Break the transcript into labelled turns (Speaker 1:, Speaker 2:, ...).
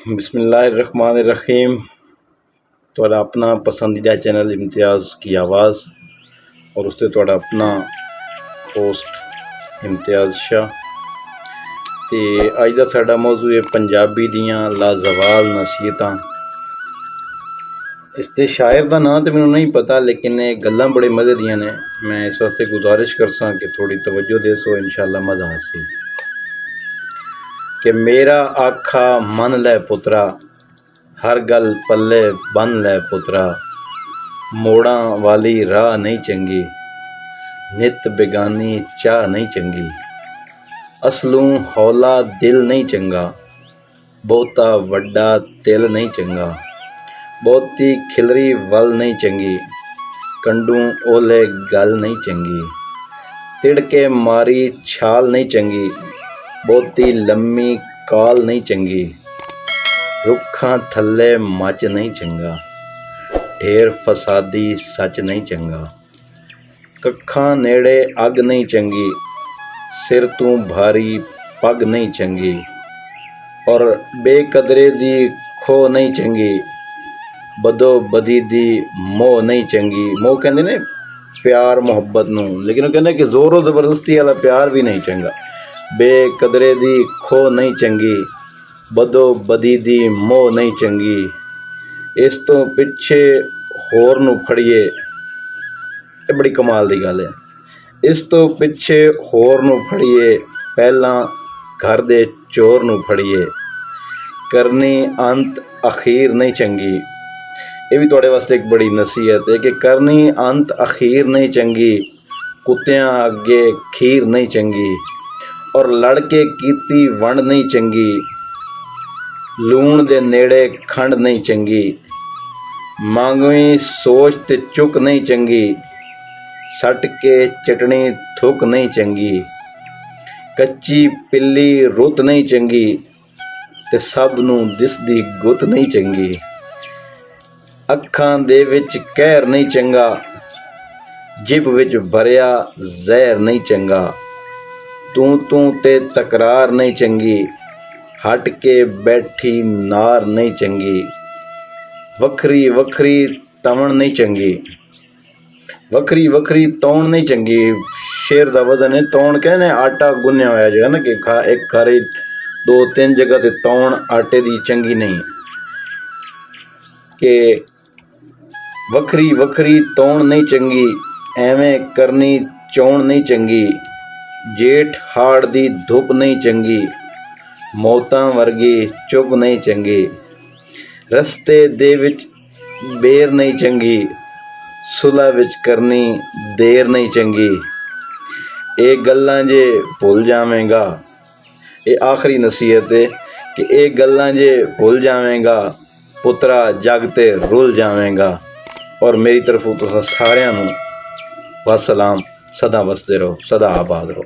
Speaker 1: बिस्मिल्लाहिर्रहमानिर्रहीम। तो अपना पसंदीदा चैनल इम्तियाज़ की आवाज़ और उससे थोड़ा अपना होस्ट इम्तियाज़ शाह। तो अज का साडा मौजू है पंजाबी दियां लाजवाल नसीहतां। इसके शायर का नाम तो मैनूं नहीं पता, लेकिन ये गल्लां बड़े मज़े दियां ने। मैं इस वास्ते गुजारिश करसा कि थोड़ी तवज्जो दे सो, इंशाअल्लाह मज़ा हासिल। कि मेरा आखा मन लै पुत्रा, हर गल पल्ले बन लै पुत्रा। मोड़ां वाली राह नहीं चंगी, नित बेगानी चाह नहीं चंगी। असलूं हौला दिल नहीं चंगा, बहुता वड्डा तिल नहीं चंगा। बहुती खिलरी वल नहीं चंगी, कंडू ओले गल नहीं चंगी। तिड़के मारी छाल नहीं चंगी, बहुती लम्मी काल नहीं चंगी। रुखां थल्ले मच नहीं चंगा, ढेर फसादी सच नहीं चंगा। कखां नेड़े अग नहीं चंगी, सिर तू भारी पग नहीं चंगी। और बेकदरे दी खो नहीं चंगी, बदो बदी दी मोह नहीं चंगी। मोह कहते ने प्यार मुहब्बत नूं, लेकिन कहते कि जोरों जबरदस्ती वाला प्यार भी नहीं चंगा। बेकदरे दी खो नहीं चंगी, बदो बदी दी मोह नहीं चंगी। इस तो पिछे होर नूं फड़िए, ये बड़ी कमाल दी गल है। इस तो पिछे होर नूं फड़िए, पहलां घर दे चोर नूं फड़िए। करनी अंत अखीर नहीं चंगी, ये भी तुहाडे वास्ते एक बड़ी नसीहत है कि करनी अंत अखीर नहीं चंगी। कुत्तियां अगे खीर नहीं चंगी, और लड़के कीती वंड नहीं चंगी। लूण दे नेड़े खंड नहीं चंगी, मांगवी सोच ते चुक नहीं चंगी। सट के चटनी थुक नहीं चंगी, कच्ची पिल्ली रुत नहीं चंगी। ते सब नूं दिसदी गुत नहीं चंगी। अखां दे विच कहर नहीं चंगा, जिब विच भरिया जहर नहीं चंगा। तू तू ते तकरार नहीं चंगी, हट के बैठी नार नहीं चंगी। वखरी वखरी तवण नहीं चंगी, वखरी वखरी तौण नहीं चंगी। शेर दा वजन है तौण, कहने आटा गुन्या होया जो है ना, कि एक खारे दो तीन जगह ते तौण आटे दी चंगी नहीं। कि वखरी वखरी तौण नहीं चंगी, एवें करनी चौण नहीं चंगी। जेठ हाड़ दी धुप नहीं चंगी, मौतां वर्गी चुभ नहीं चंगी। रस्ते दे विच बेर नहीं चंगी, सुलह विच करनी देर नहीं चंगी। ये गल्लां जे भुल जावेंगा, ये आखिरी नसीहत है कि ये गल्लां जे भुल जावेंगा, पुत्रा जग ते रुल जावेंगा। और मेरी तरफों तुसां सारिआं नूं वसलाम। सदा वसदे रहो, सदा आबाद रहो।